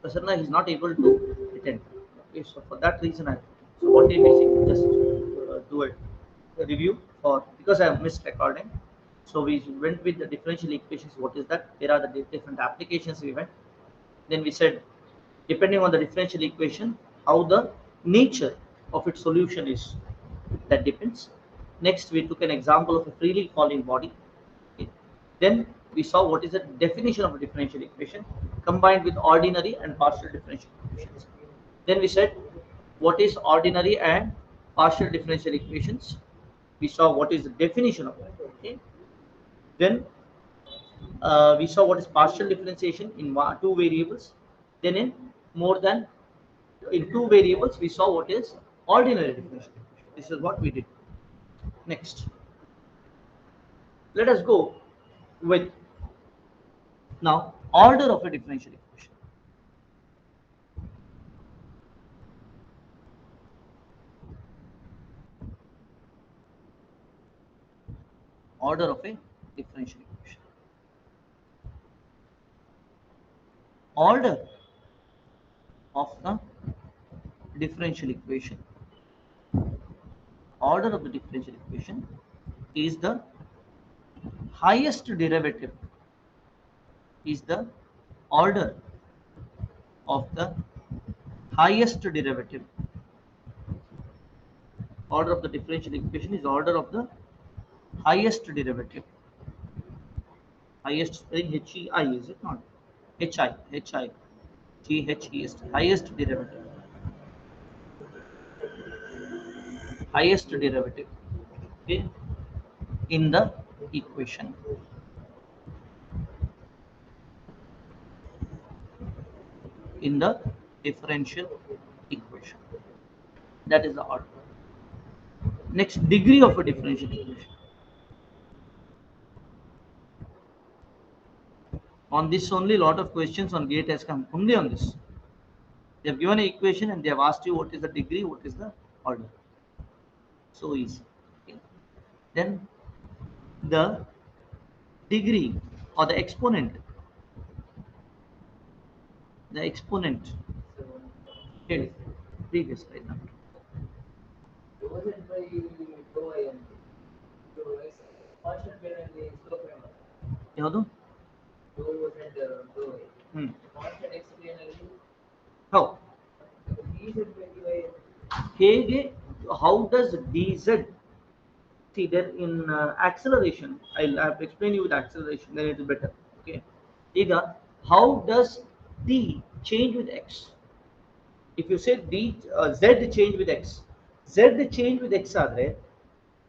Prasanna is not able to attend. Okay, so for that reason, so what we basically just do a review for because I have missed recording. So we went with the differential equations. What is that? There are the different applications we went. Then we said, depending on the differential equation, how the nature of its solution is. That depends. Next, we took an example of a freely falling body. Okay. Then we saw what is the definition of a differential equation combined with ordinary and partial differential equations. Then we said what is ordinary and partial differential equations. We saw what is the definition of it. Okay. Then we saw what is partial differentiation in two variables. Then in more than in two variables, we saw what is ordinary differential equation. This is what we did. Next, let us go with now order of a differential equation. Order of a differential equation. Order of the differential equation. Order of the differential equation is the highest derivative, is the order of the highest derivative. Order of the differential equation is order of the highest derivative. Highest spelling HEI, is it not? HI, HI, GHEST, highest derivative. Highest derivative, okay, in the equation. In the differential equation. That is the order. Next, degree of a differential equation. On this only, lot of questions on GATE has come only on this. They have given an equation and they have asked you what is the degree, what is the order. So easy. Okay. Then the degree or the exponent. The exponent. Okay. Previous slide now. ಯಾವುದು? How? ಹೇಗೆ? How does dz? See, there in acceleration, I'll have to explain you with acceleration, then it is better. Okay. Ega, how does d change with x? If you say z change with x, z change with x are there.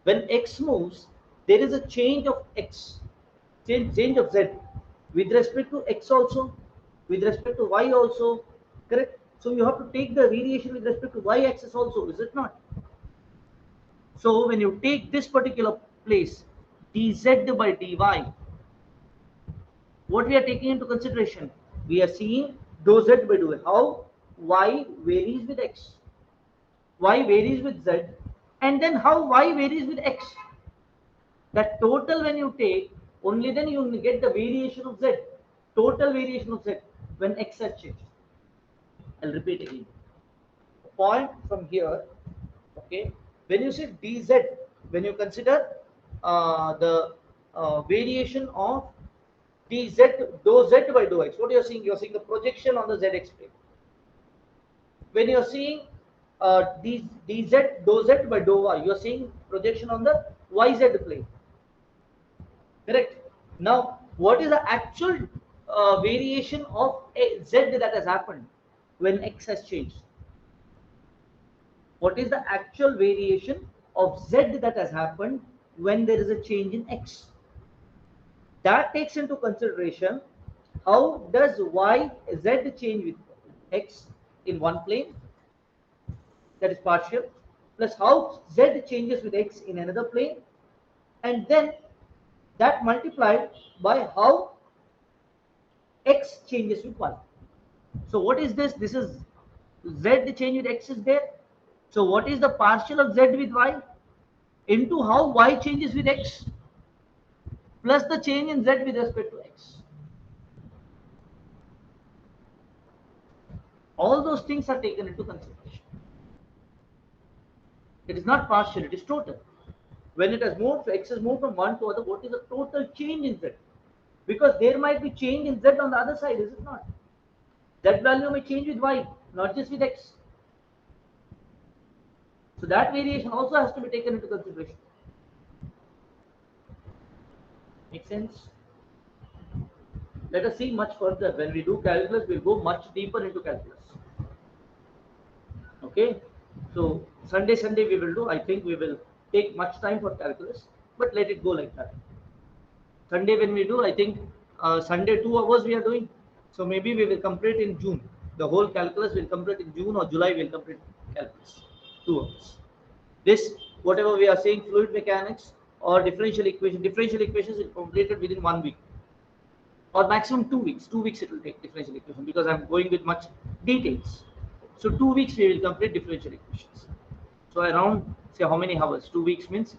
When x moves, there is a change of x, change of z with respect to x also, with respect to y also, correct? So you have to take the variation with respect to y axis also, is it not? So when you take this particular place, dz by dy, what we are taking into consideration? We are seeing dou z by dou y. How y varies with x, y varies with z, and then how y varies with x. That total when you take, only then you get the variation of z, total variation of z when x has changed. I'll repeat again. Point from here, okay, when you say dz, when you consider the variation of dz dou z by dou x, what you're seeing? You're seeing the projection on the zx plane. When you're seeing dz dou z by dou y, you're seeing projection on the yz plane. Correct. Now, what is the actual variation of a z that has happened when x has changed? What is the actual variation of z that has happened when there is a change in x? That takes into consideration how does y z change with x in one plane, that is partial, plus how z changes with x in another plane, and then that multiplied by how x changes with y. So what is this? This is z change with x is there. So what is the partial of z with y into how y changes with x plus the change in z with respect to x. All those things are taken into consideration. It is not partial, it is total. When it has moved, x has moved from one to other, what is the total change in z? Because there might be change in z on the other side, is it not? That value may change with y, not just with x. So that variation also has to be taken into consideration. Make sense? Let us see much further. When we do calculus, we'll go much deeper into calculus. Okay? So Sunday we will do. I think we will take much time for calculus, but let it go like that. Sunday when we do, I think Sunday 2 hours we are doing. So maybe we will complete in June. The whole calculus will complete in June or July. We'll complete calculus 2 hours. This whatever we are saying, fluid mechanics or differential equation. Differential equations is completed within 1 week or maximum 2 weeks. 2 weeks it will take differential equation because I'm going with much details. So 2 weeks we will complete differential equations. So around say how many hours? 2 weeks means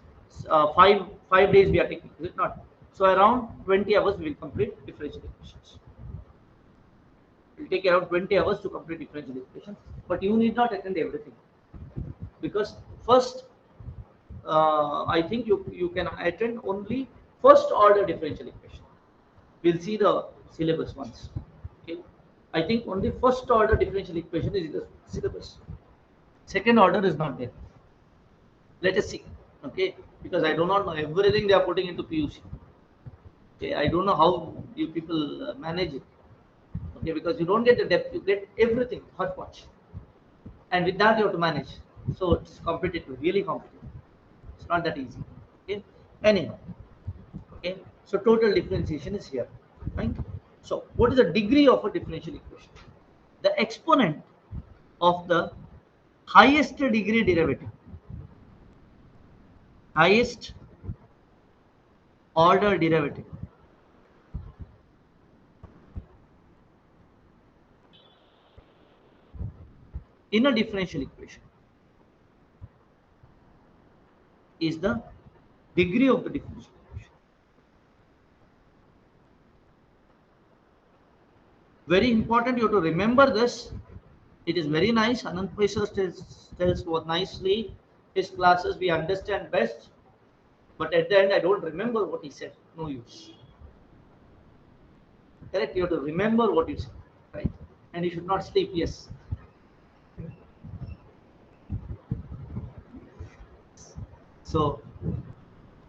five days we are taking. Is it not? So around 20 hours we will complete differential equations. It will take around 20 hours to complete differential equations. But you need not attend everything because first I think you can attend only first order differential equation. We'll see the syllabus once. Okay. I think only first order differential equation is in the syllabus. Second order is not there. Let us see. Okay, because I do not know everything they are putting into PUC. Okay, I don't know how you people manage it. Okay, because you don't get the depth, you get everything hodgepodge, and with that you have to manage. So it's competitive, really competitive. It's not that easy. Okay, anyhow. Okay, so total differentiation is here, right? So what is the degree of a differential equation? The exponent of the highest degree derivative, highest order derivative in a differential equation is the degree of the differential equation. Very important, you have to remember this. It is very nice. Anand Paisar tells what nicely his classes we understand best, but at the end I don't remember what he said. No use. Correct? You have to remember what you said, right? And you should not sleep. Yes. So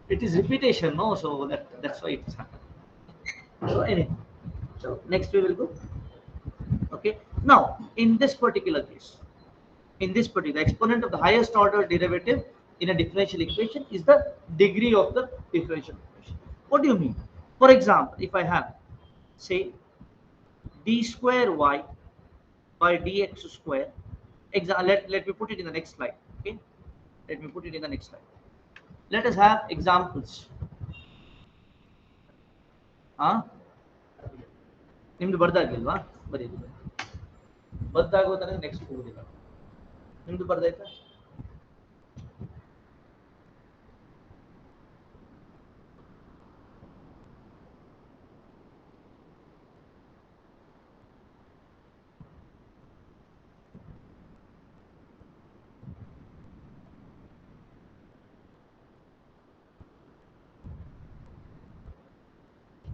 it is repetition, no? So that's why it's happening. So anyway, so next we will go. Okay. Now in this particular case, exponent of the highest order derivative in a differential equation is the degree of the differential equation. What do you mean? For example, if I have say d square y by dx square, let me put it in the next slide. Okay, let me put it in the next slide. Let us have examples. Huh? ನಿಮ್ದು ಬರ್ದಾಗಿಲ್ವಾ? ಬರೀರಿ, ಬರ್ದಾಗೋ ತನಕ next ಹೋಗೋದಿಲ್ಲ. ನಿಮ್ದು ಬರ್ದಾಯ್ತಾ?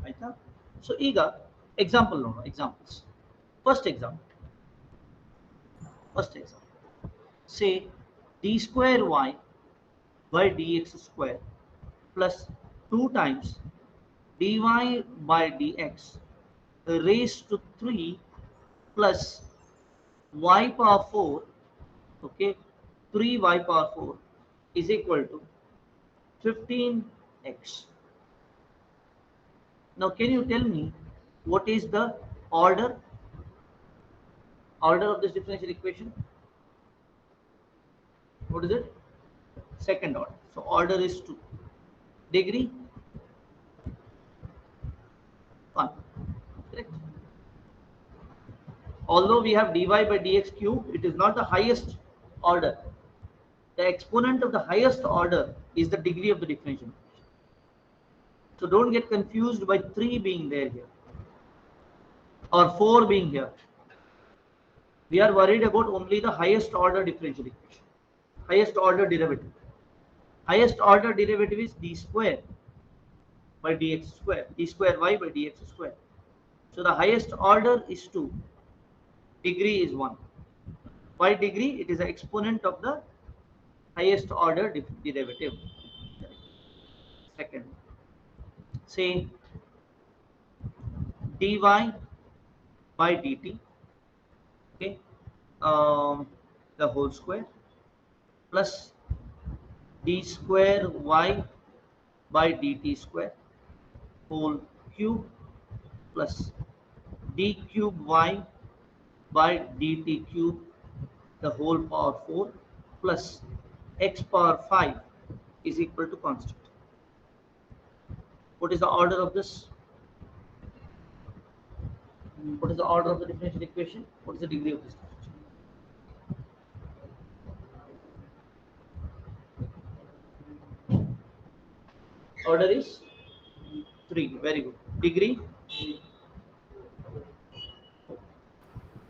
ಆಯ್ತಾ? So ಈಗ example ನೋಡೋಣ. Examples. First example. Say d square y by dx square plus 2 times dy by dx raised to 3 plus y power 4, okay, 3y power 4 is equal to 15x. Now can you tell me what is the order of this differential equation? What is it? Second order. So order is 2. Degree 1. Correct? Although we have dy by dx cube, it is not the highest order. The exponent of the highest order is the degree of the differential equation. So don't get confused by 3 being there here or 4 being here. We are worried about only the highest order differential equation, highest order derivative. Highest order derivative is d square by dx square, d square y by dx square. So the highest order is 2, degree is 1. By degree, it is the exponent of the highest order derivative. Second, say dy by dt, okay, the whole square plus d square y by dt square whole cube plus d cube y by dt cube the whole power 4 plus x power 5 is equal to constant. What is the order of this? What is the order of the differential equation? What is the degree of this? Order is 3. Very good. Degree?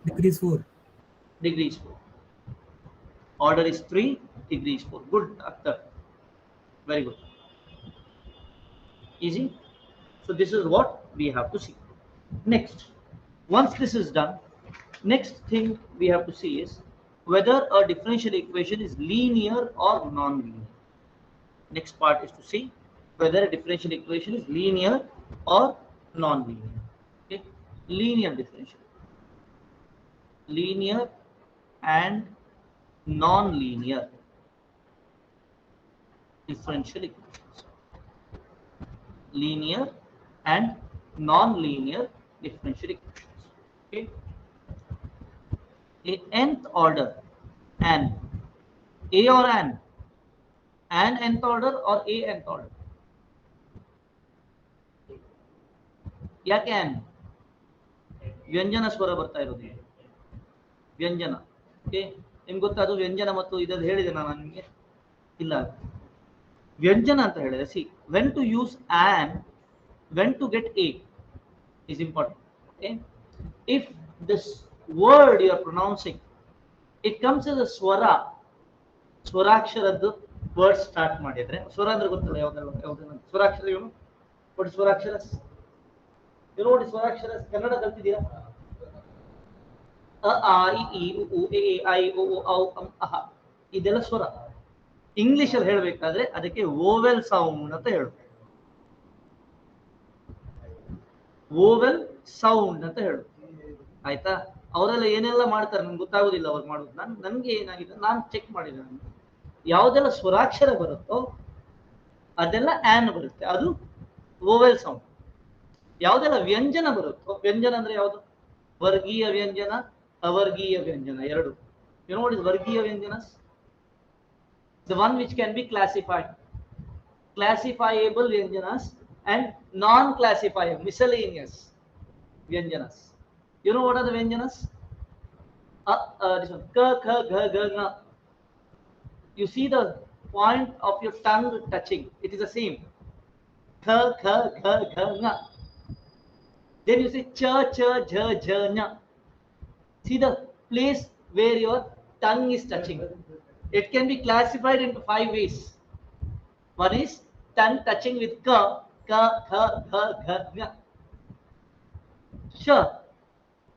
Degree is 4. Degree is 4. Order is 3. Degree is 4. Good, Akhtar. Very good. Easy. So this is what we have to see. Next, once this is done, next thing we have to see is whether a differential equation is linear or non-linear. Next part is to see whether a differential equation is linear or non-linear. Okay, linear differential, linear and non-linear differential equations, linear and non-linear differential equations. Okay, a nth order, an a or an nth order or a nth order. ಯಾಕೆ an ವ್ಯಂಜನ ಸ್ವರ ಬರ್ತಾ ಇರೋದು ವ್ಯಂಜನ. Okay, ನಿಮ್ಗೆ ಗೊತ್ತಾ ಅದು ವ್ಯಂಜನ ಮತ್ತು ಇದನ್ನು ಹೇಳಿದೆ ನಾನು ನಿಮಗೆ ಇಲ್ಲ ವ್ಯಂಜನ ಅಂತ ಹೇಳಿದ್ರೆ see when to use an when to get a is important. Okay, if this word you are pronouncing it comes as a swara, ಸ್ವರಾಕ್ಷರದ್ದು ವರ್ಡ್ ಸ್ಟಾರ್ಟ್ ಮಾಡಿದ್ರೆ ಸ್ವರ ಅಂದ್ರೆ ಗೊತ್ತಿಲ್ಲ ಯಾವ್ದೆಲ್ಲ ಯಾವ್ದನ್ನ ಸ್ವರಾಕ್ಷರ ಏನು what is ಸ್ವರಾಕ್ಷರ ನೋಡಿ ಸ್ವರಾಕ್ಷರ ಕನ್ನಡ ಕಲ್ತಿದ್ದೀರಾ ಅ ಆ ಇ ಈ ಉ ಎ ಐ ಓ ಔ ಅಂ ಅಹ ಇದೆಲ್ಲ ಸ್ವರ. ಇಂಗ್ಲಿಷ್ ಅಲ್ಲಿ ಹೇಳ್ಬೇಕಾದ್ರೆ ಅದಕ್ಕೆ ವೋವೆಲ್ ಸೌಂಡ್ ಅಂತ ಹೇಳಬೇಕು. ವೋವೆಲ್ ಸೌಂಡ್ ಅಂತ ಹೇಳು ಆಯ್ತಾ. ಅವರೆಲ್ಲ ಏನೆಲ್ಲ ಮಾಡ್ತಾರೆ ನಮ್ಗೆ ಗೊತ್ತಾಗೋದಿಲ್ಲ ಅವ್ರು ಮಾಡೋದು. ನನ್ಗೆ ಏನಾಗಿದೆ ನಾನು ಚೆಕ್ ಮಾಡಿದೆ, ನಾನು ಯಾವುದೆಲ್ಲ ಸ್ವರಾಕ್ಷರ ಬರುತ್ತೋ ಅದೆಲ್ಲ ಆನ್ ಬರುತ್ತೆ, ಅದು ವೋವೆಲ್ ಸೌಂಡ್. ಯಾವುದೆಲ್ಲ ವ್ಯಂಜನ ಬರುತ್ತೋ, ವ್ಯಂಜನ ಅಂದ್ರೆ ಯಾವುದು? ವರ್ಗೀಯ ವ್ಯಂಜನ, ಅವರ್ಗೀಯ ವ್ಯಂಜನ ಎರಡು. ನೋಡಿ ವರ್ಗೀಯ ವ್ಯಂಜನ the one which can be classified, classifiable vyanjanas and non-classifiable miscellaneous vyanjanas. You know what are the vyanjanas? This one ka kha gha ga nga. You see the point of your tongue touching, it is the same. Kha kha gha gha nga. Then you say cha cha jha jha nya. See the place where your tongue is touching. It can be classified into 5 ways. One is tongue touching with ka, ka, kha, gha, gha, nya. Cha,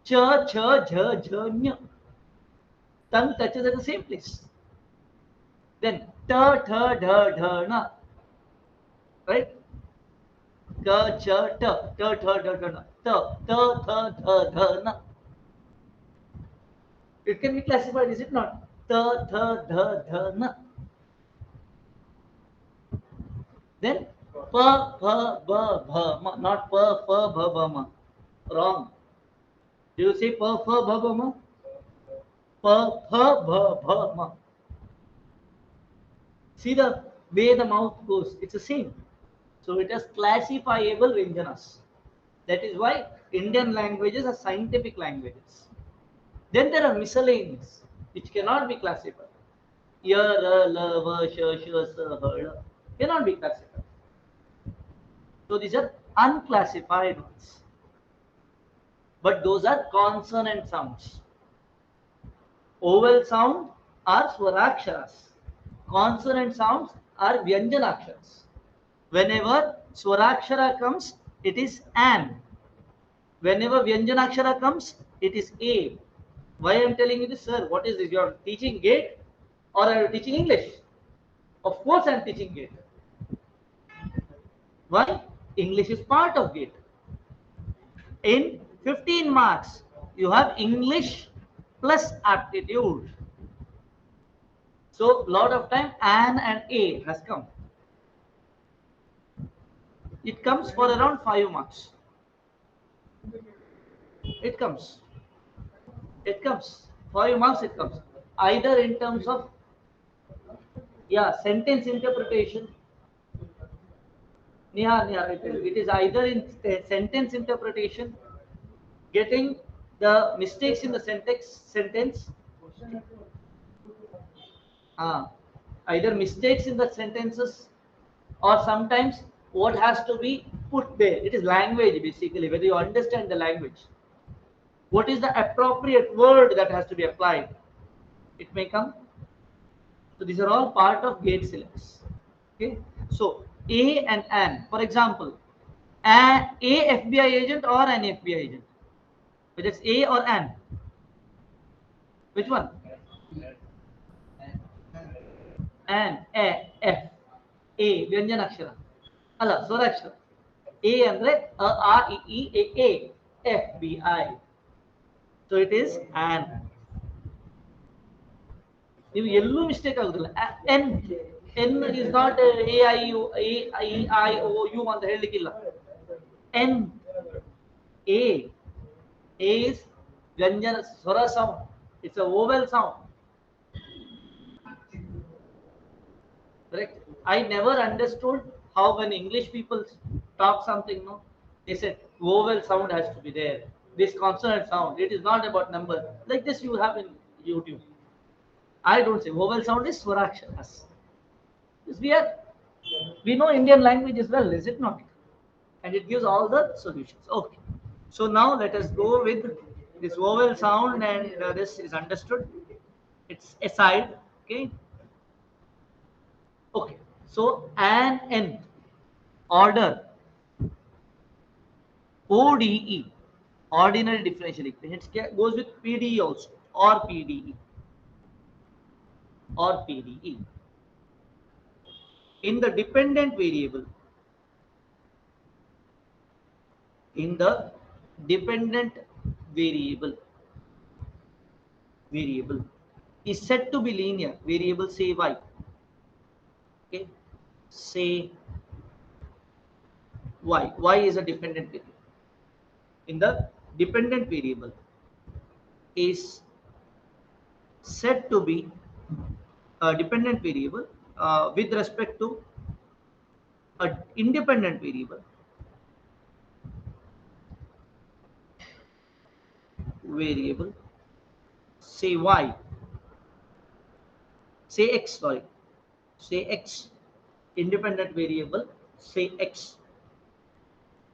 cha, cha, jha, jha, nya. Tongue touches at the same place. Then ta, tha, dha, dha, na. Right? Ka, cha, ta, ta, tha, dha, dha, na. Ta, ta, tha, dha, dha, na. It can be classified, is it not? Ta, tha, dha, dha, na. Then pa, pha, ba, bha, ma. Not pa, pha, bha, ba, ma. Wrong. Do you say pa, pha, ba, ba, ma? Pa, pha, ba, bha, ma. See the way the mouth goes, it's the same. So it has classifiable vyanjanas. That is why Indian languages are scientific languages. Then there are miscellaneous which cannot be classified. Ya, ra, la, va, sha, sha, sa, ha, la cannot be classified. So these are unclassified ones. But those are consonant sounds. Vowel sound are swaraksharas. Consonant sounds are vyanjanaksharas. Whenever swarakshara comes, it is an. Whenever vyanjanakshara comes, it is a. Why I am telling you this, sir? What is this? You are teaching gate or are you teaching English? Of course, I am teaching gate. Why? English is part of gate. In 15 marks, you have English plus aptitude. So, lot of time an and a has come. It comes for around 5 marks. It comes. It comes. 5 marks it comes. Either in terms of, yeah, sentence interpretation. Neha, it is either in sentence interpretation, getting the mistakes in the sentence, uh, either mistakes in the sentences, or sometimes what has to be put there. It is language basically, whether you understand the language. What is the appropriate word that has to be applied? It may come. So these are all part of gate syllabus. Okay. So A and an. For example, a FBI agent or an FBI agent. Whether it's A or an. Which one? An, A, F, A, Vyanjanakshara. Alla, Swarakshara. A andre R E E A F B I. So it is an. ನೀವು ಎಲ್ಲೂ mistake ಆಗುದಿಲ್ಲ N N is not A I U I O U ಅಂತ ಹೇಳಲಿಕ್ಕಿಲ್ಲ N A is vyanjana swara sound. It's a vowel sound. Correct. I never understood how when English people talk something, no, they said vowel sound has to be there. This consonant sound. It is not about number. Like this you have in YouTube. I don't say vowel sound is swaraksharas. Yes, we know Indian language as well, is it not? And it gives all the solutions. Okay. So now let us go with this vowel sound, and this is understood. It's aside. Okay. Okay. So an n order ODE ordinary differential equation. It goes with PDE also or PDE or PDE. In the dependent variable, in the dependent variable variable is said to be linear. Variable say y. Okay, say y. Y is a dependent variable. In the dependent variable is said to be a dependent variable with respect to a independent variable say y, say x, sorry, say x, independent variable say x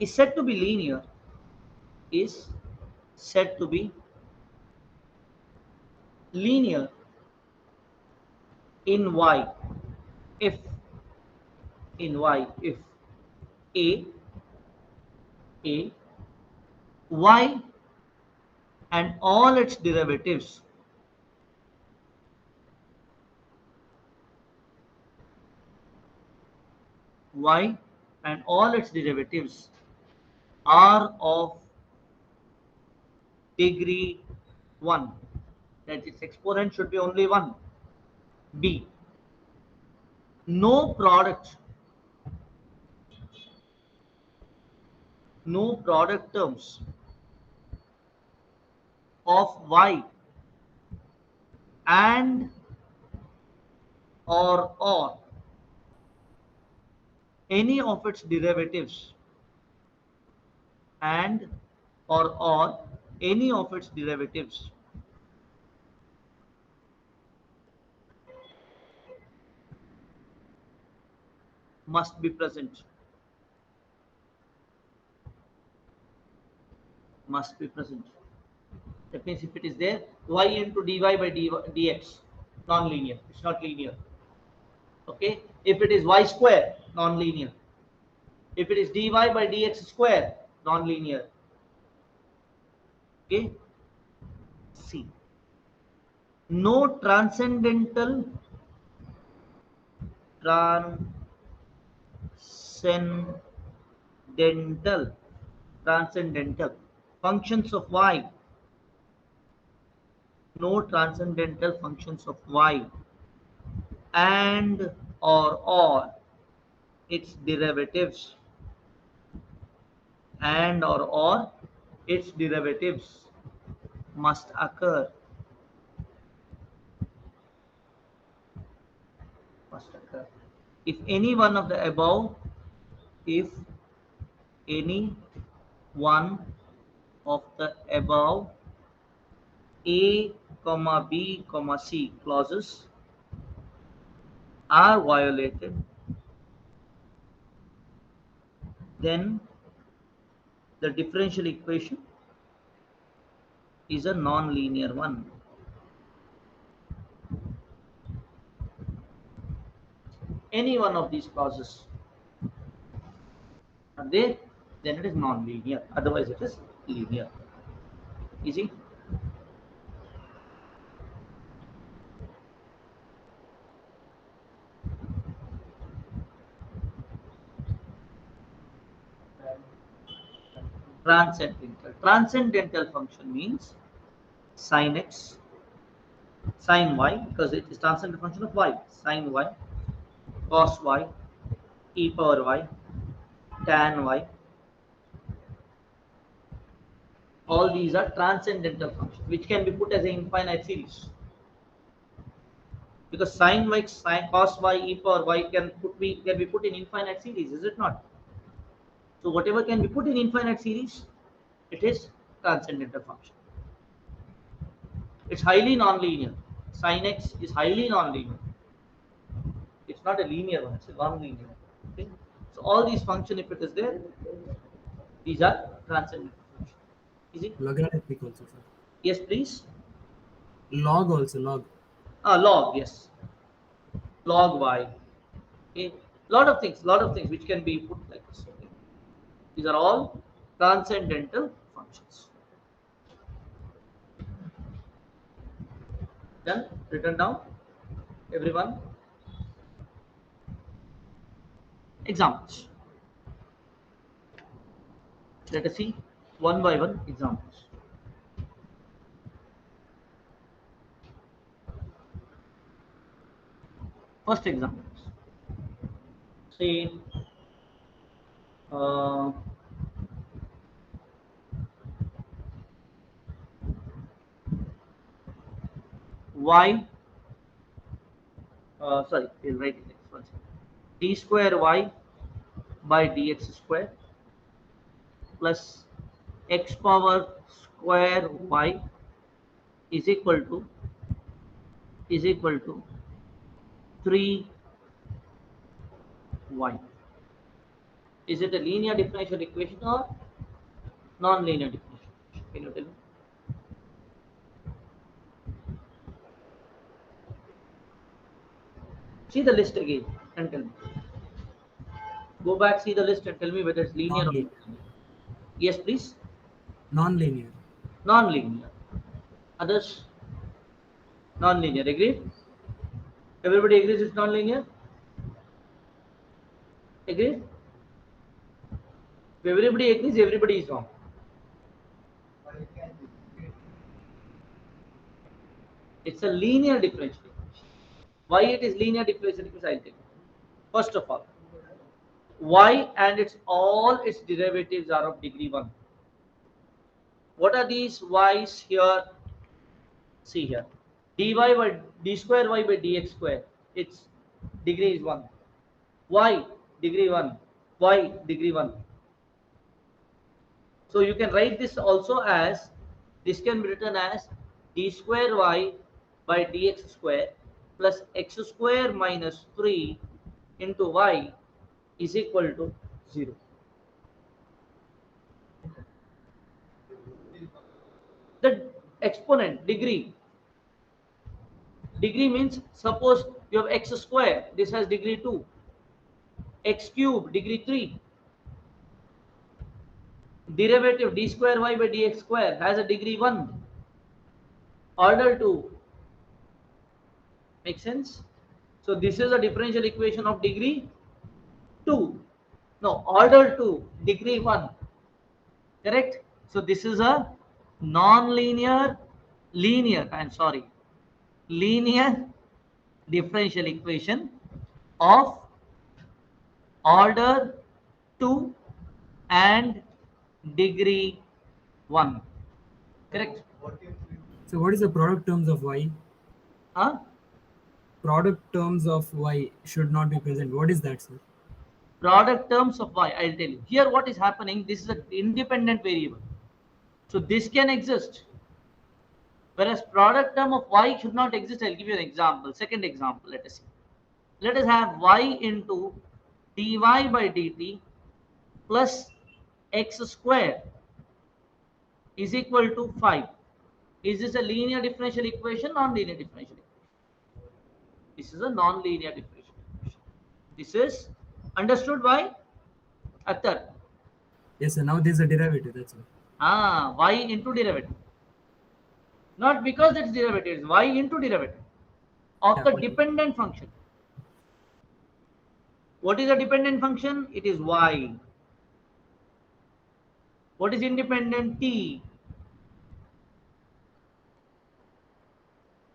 is said to be linear, is said to be linear in y if if a a y and all its derivatives y and all its derivatives are of degree 1, that its exponent should be only 1. B, no product, no product terms of y and or any of its derivatives and or any of its derivatives must be present, must be present. That means if it is there, y into dy by dx, non-linear. It's not linear. Okay. If it is y square, non-linear. If it is dy by dx square, non-linear. Okay. See, no transcendental transcendental functions of y, no transcendental functions of y and or its derivatives, and or its derivatives must occur, must occur if any one of the above, if any one of the above a comma b comma c clauses are violated, then the differential equation is a non-linear one. Any one of these clauses are there, then it is non-linear. Otherwise, it is linear. Easy. Transcendental function means sin x, sin y, because it is transcendental function of y, sin y, cos y, e power y, tan y. All these are transcendental functions which can be put as an infinite series. Because sin y, sin cos y, e power y can be put in infinite series, is it not? So whatever can be put in infinite series, it is transcendental function. It's highly nonlinear. Sin x is highly nonlinear. It's not a linear one, it's a non-linear. Okay? So all these function, if it is there, these are transcendental function. Is it? Logarithmic also, sir. Yes, please. Log also, log. Log, yes. Log y. Okay. Lot of things which can be put like this. Okay. These are all transcendental functions. Done? Written down? Everyone? Examples. Let us see one by one examples. First examples. Say uh, y, sorry, we'll write it next one. D square y by dx square plus x power square y is equal to 3y. Is it a linear differential equation or non-linear differential equation? Can you tell me? See the list again and tell me. Go back, see the list and tell me whether it's linear or Non-linear. non-linear. Yes, please. Non-linear. Non-linear. Others? Non-linear. Agreed? Everybody agrees it's non-linear? Agreed? If everybody agrees, everybody is wrong. It's a linear differential equation. Why it is linear differential equation? I'll tell you. First of all, y and all its derivatives are of degree 1. What are these y's here? See here. D square y by dx square. Its degree is 1. Y degree 1. Y degree 1. So you can write this also as, this can be written as d square y by dx square plus x square minus 3 into y is equal to 0. The exponent, degree. Degree means suppose you have x square, this has degree 2, x cube, degree 3. Derivative d square y by dx square has a degree 1. Order 2. Make sense? So this is a differential equation of degree 2. No, order 2, degree 1. Correct? So this is a non-linear, I'm sorry, linear differential equation of order 2 and degree 1. Correct? So what is the product terms of y? Huh? Product terms of y should not be present. What is that, sir? Product terms of y, I'll tell you. Here what is happening, this is an independent variable. So this can exist. Whereas product term of y should not exist. I'll give you an example. Second example, let us see. Let us have y into dy by dt plus x square is equal to 5. Is this a linear differential equation, non-linear differential equation? This is a non-linear differential equation. This is understood by Akhtar. Yes, sir. Now there's a derivative. That's all. Y into derivative. Not because it's derivative, it's y into derivative of Yeah. the Okay. dependent function. What is a dependent function? It is y. What is independent? T.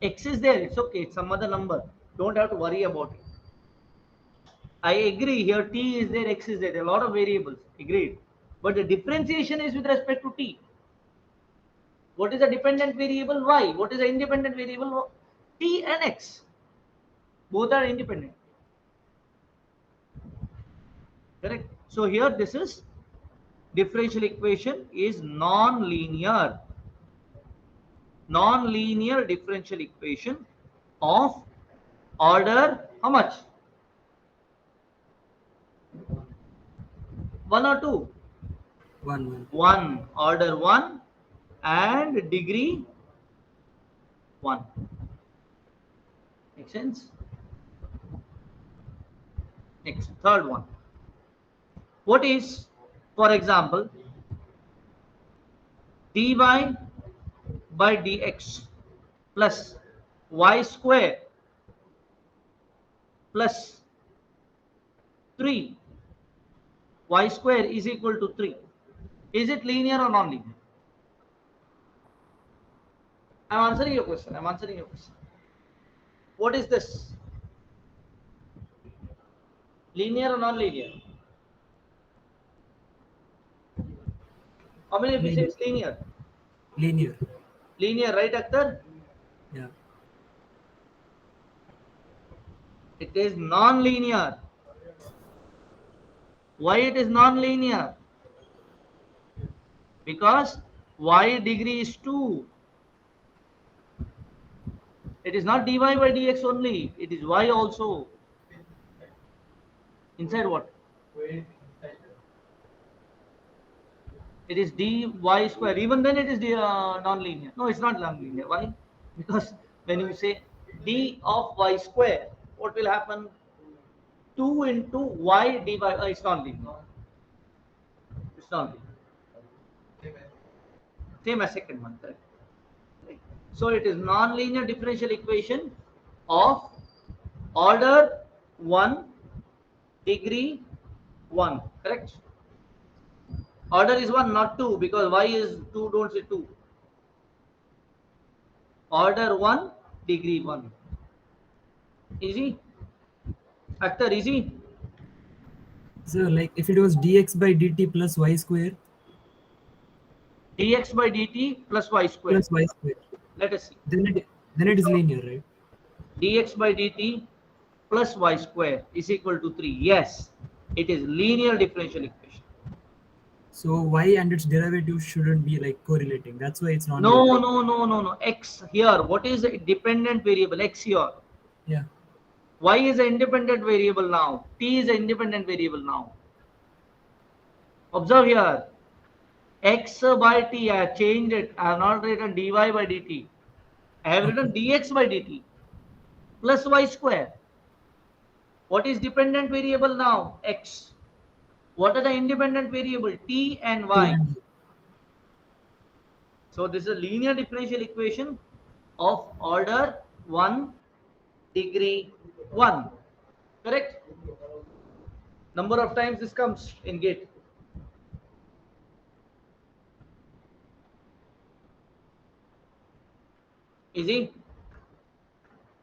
X is there, it's okay, it's some other number. Don't have to worry about it. I agree here, T is there, X is there, a lot of variables, agreed. But the differentiation is with respect to T. What is a dependent variable? Y. What is an independent variable? T and X. Both are independent. Correct? So here this is differential equation is non-linear. Non-linear differential equation of order how much? 1 or 2? One. 1. Order 1 and degree 1. Make sense? Next, third one. What is, for example, dy by dx plus y square plus 3. Y square is equal to 3. Is it linear or non-linear? I'm answering your question. I'm answering your question. What is this? Linear or non-linear? How many of you say Linear. it's linear? Linear. Linear, right, Akhtar? Yeah. It is non-linear. Why it is non-linear? Because y degree is 2. It is not dy by dx only. It is y also. Inside what? It is dy square. Even then it is non-linear. No, it's not non-linear. Why? Because when you say d of y square, what will happen? 2 into y dy. It's non-linear. It's non-linear. Same as second one, correct? Right. So it is non-linear differential equation of order 1, degree 1, correct? Order is 1, not 2, because y is 2, don't say 2. Order 1, degree 1. Easy? Actor, easy? So like if it was dx by dt plus y square Dx by dt plus y square. plus y square, Let us see. then it is linear, right? Dx by dt plus y square is equal to 3. Yes, it is linear differential equation. So y and its derivative shouldn't be like correlating. That's why it's non-linear. No, no, no, no, no. X here. What is the dependent variable? X here. Yeah. Y is an independent variable now. T is an independent variable now. Observe here. x by t. I have changed it. I have not written dy by dt. I have written Okay. dx by dt plus y square. What is dependent variable now? X. What are the independent variable? T and T y. and So this is a linear differential equation of order 1, degree 1. Correct? Number of times this comes in gate. Easy?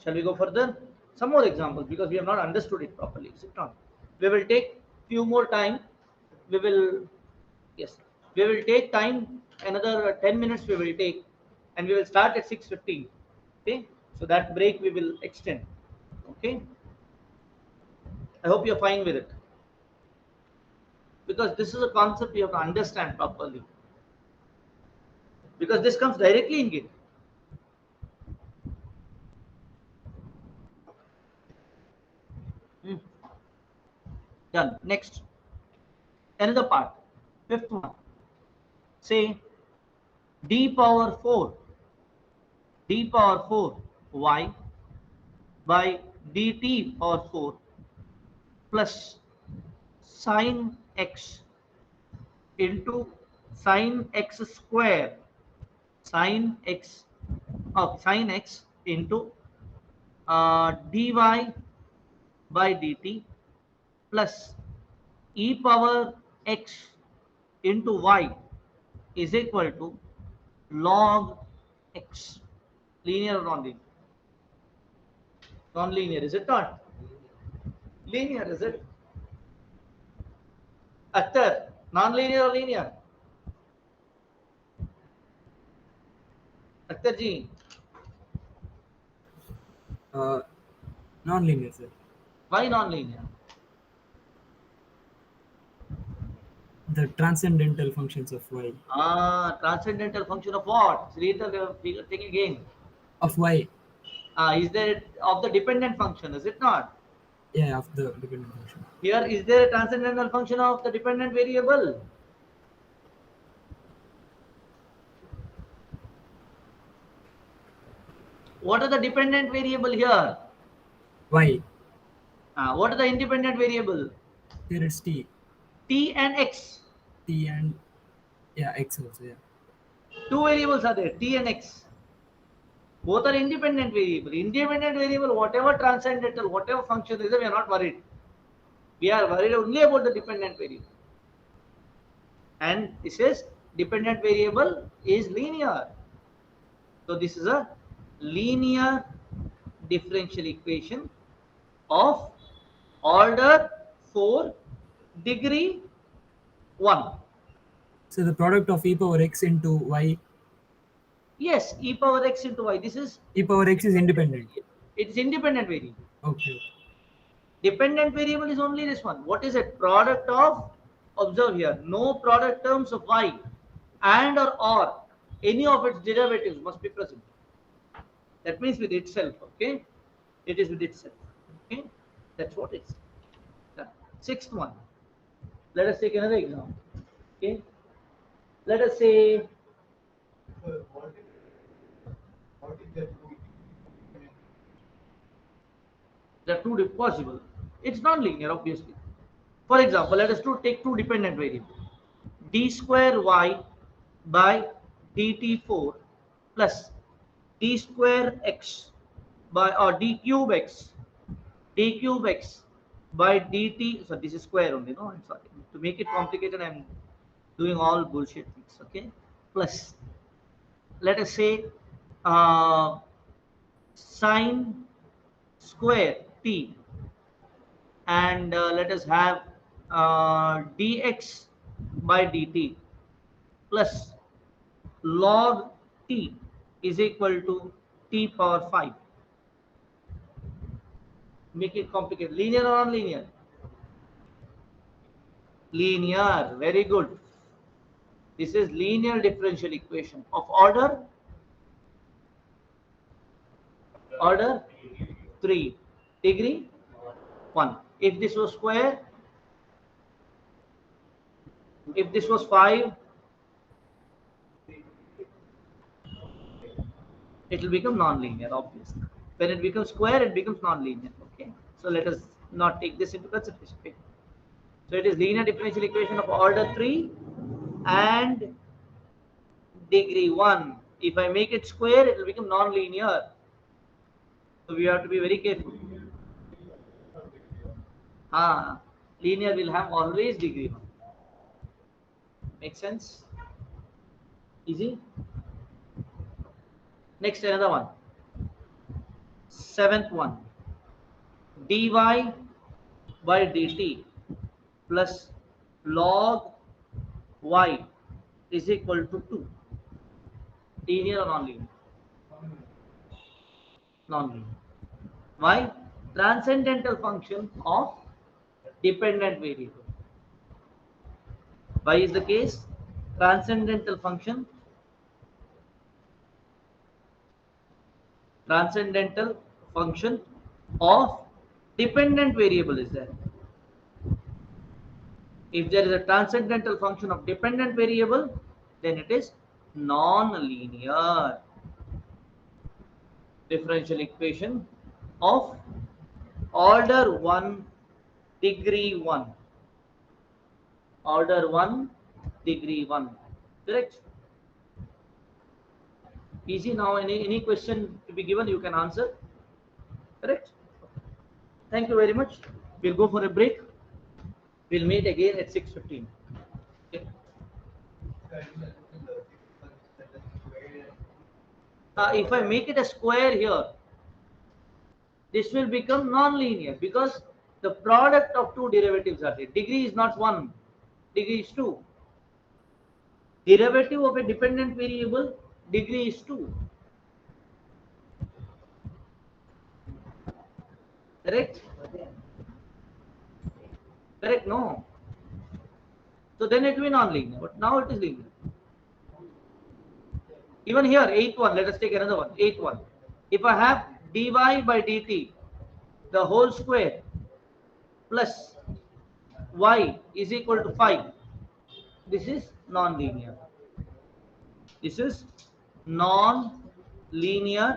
Shall we go further? Some more examples because we have not understood it properly. Is it not? We will take few more time. We will, yes, we will take time, another 10 minutes we will take, and we will start at 6:15. Okay, so that break we will extend. Okay, I hope you're fine with it because this is a concept you have to understand properly because this comes directly in Git. Hmm. Done. Next, another part, fifth one. Say d power 4 y by dt power 4 plus sine x into sine x square, sine x sine x into dy by dt plus e power x into y is equal to log x. Linear or non-linear? Non-linear, is it not? Linear, is it? Akhtar, non-linear or linear? Akhtar ji, uh, non-linear, sir. why non-linear? The transcendental functions of y. Transcendental function of what? Read the thing again. Of y. Is there of the dependent function? Is it not? Yeah, of the dependent function. Here, is there a transcendental function of the dependent variable? What are the dependent variable here? Y. What are the independent variable? Here it's t. T and x. T and yeah, x also. Yeah. Two variables are there, t and x. Both are independent variable. Independent variable, whatever transcendental, whatever function is, we are not worried. We are worried only about the dependent variable. And this is dependent variable is linear. So this is a linear differential equation of order 4, degree 1. So the product of e power x into y, Yes, e power x into y. This is e power x is dependent independent. variable. It is independent variable. Okay. Okay. Dependent variable is only this one. What is it? Product of, observe here, no product terms of y and or any of its derivatives must be present. That means with itself, okay? It is with itself, okay? That's what it's. Done. Sixth one. Let us take another example, okay? Let us say there are two possible. It's non-linear, obviously. For example, let us take two dependent variables. D square y by dt4 plus d square x by or d cube x by dt. So this is square only, no, I'm sorry, to make it complicated I'm doing all bullshit things, okay? Plus, let us say uh, sine square t, and let us have dx by dt plus log t is equal to t power 5. Make it complicated. Linear or non-linear? Linear. Very good. This is linear differential equation of order 3, degree 1. If this was square, if this was 5, it will become non-linear, obviously. When it becomes square, it becomes non-linear. Okay. So let us not take this into consideration. Okay. So it is linear differential equation of order 3 and degree 1. If I make it square, it will become non-linear. So we have to be very careful. Linear will have always degree 1. Make sense? Easy? Next, another one. Seventh one. dy by dt plus log y is equal to 2. Linear or non-linear? Non-linear. Why? Transcendental function of dependent variable. Why is the case? Transcendental function of dependent variable is there. If there is a transcendental function of dependent variable, then it is non-linear differential equation of order 1 degree 1. Order 1 degree 1. Correct? Easy now. Any question to be given, you can answer. Correct? Thank you very much. We'll go for a break. We'll meet again at 6:15. Okay. If I make it a square here, this will become non-linear because the product of two derivatives are there. Degree is not 1, degree is 2. Derivative of a dependent variable, degree is 2. Correct? Correct? No. So then it will be non-linear, but now it is linear. Even here, eighth one, let us take another one. Eighth one. If I have dy by dt, the whole square plus y is equal to 5. This is non-linear. This is non-linear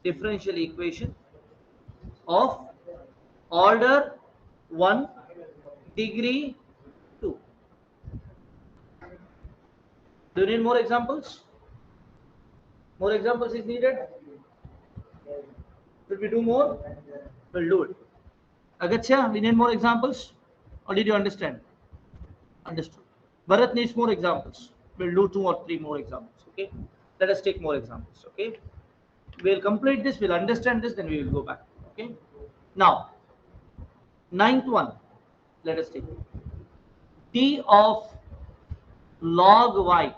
differential equation of order 1 degree 2. Do you need more examples? More examples is needed. Should we do more? We'll do it. Agachya, we need more examples? Or did you understand? Understood. Bharat needs more examples. We'll do 2 or 3 more examples. Okay. Let us take more examples. Okay. We'll complete this. We'll understand this. Then we will go back. Okay. Now, ninth one. Let us take d of log y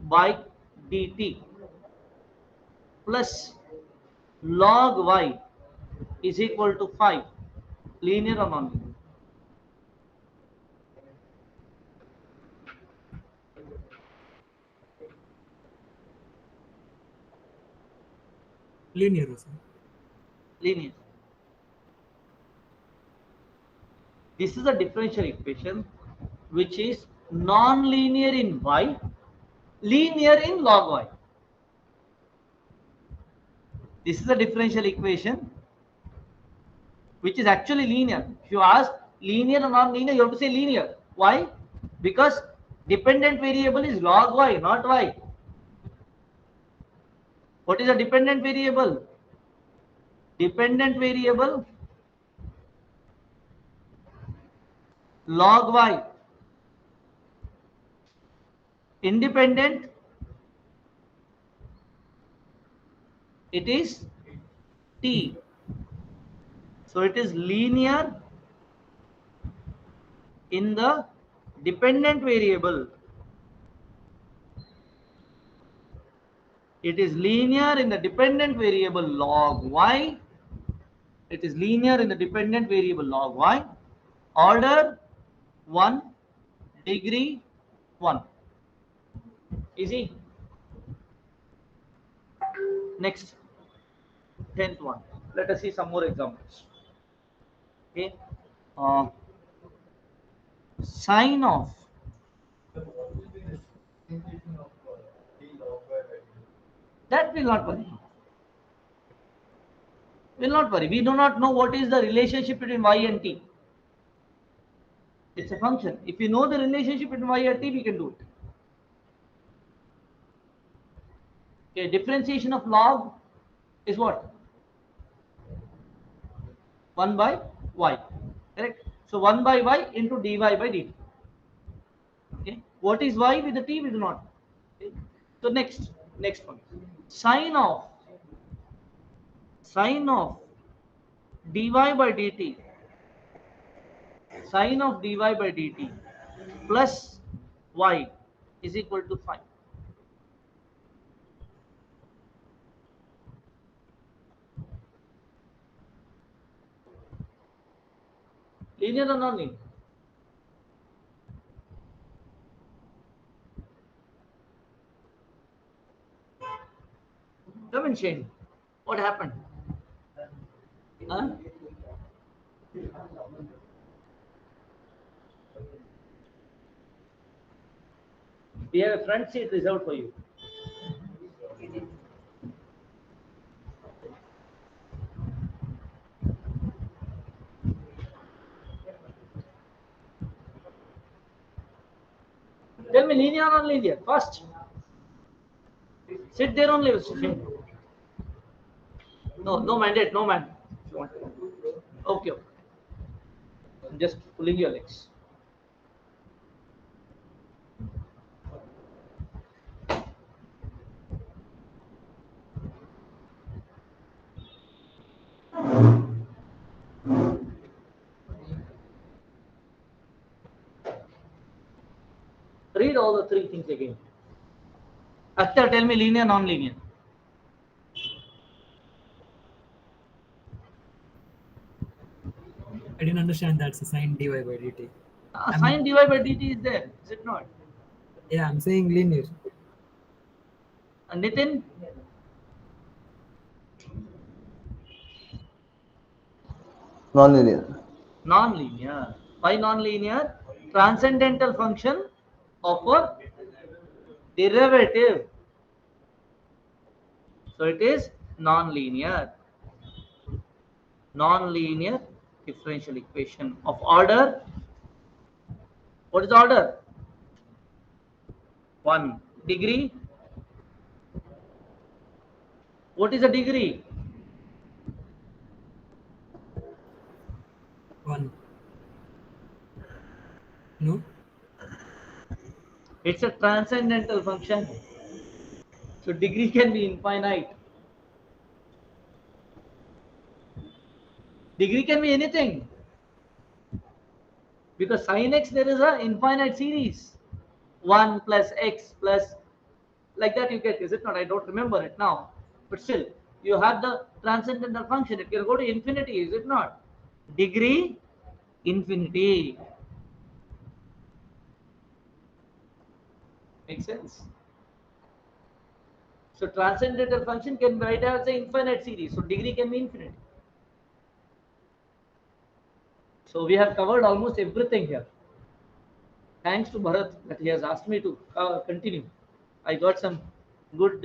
by dt plus log y is equal to 5. Linear or non-linear? Linear also. Linear. This is a differential equation which is non-linear in y, linear in log y. This is a differential equation which is actually linear. If you ask linear or non-linear, you have to say linear. Why? Because dependent variable is log y, not y. What is a dependent variable? Dependent variable log y. Independent, it is T. t. So it is linear in the dependent variable. It is linear in the dependent variable log y. It is linear in the dependent variable log y. Order 1 degree 1. Easy. Next, 10th one. Let us see some more examples. Okay. Uh, Sine of will not worry. Will not worry. We do not know what is the relationship between y and t. It's a function. If you know the relationship between y and t, we can do it. Okay, differentiation of log is what? 1 by y. Correct? So 1 by y into dy by dt. Okay. What is y with the t? We do not. Okay. So next one. Sine of sine of dy by dt. Sine of dy by dt plus y is equal to 5. Linear or non-linear? Come in, Shane. What happened? Huh? We have a front seat reserved for you. Tell me linear or non-linear? First. Sit there only, Shane. No, no mandate, no man. Okay, okay. I'm just pulling your legs. Read all the three things again. Akhtar, tell me linear, non-linear. I didn't understand that's a sine dy by dt. Sine I'm dy by dt is there, is it not? yeah, I'm saying linear. Nitin, Non-linear. non-linear. Why non-linear? Transcendental function of a derivative. So it is non-linear. Non-linear differential equation of order. What is the order? 1. Degree. What is the degree? 1. No? It's a transcendental function. So degree can be infinite. Degree can be anything. Because sin x there is a infinite series. 1 plus x plus like that you get, is it not? I don't remember it now. But still, you have the transcendental function. It can go to infinity, is it not? Degree, infinity. Make sense? So transcendental function can write as an infinite series. So degree can be infinite. So we have covered almost everything here. Thanks to Bharat that he has asked me to continue. I got some good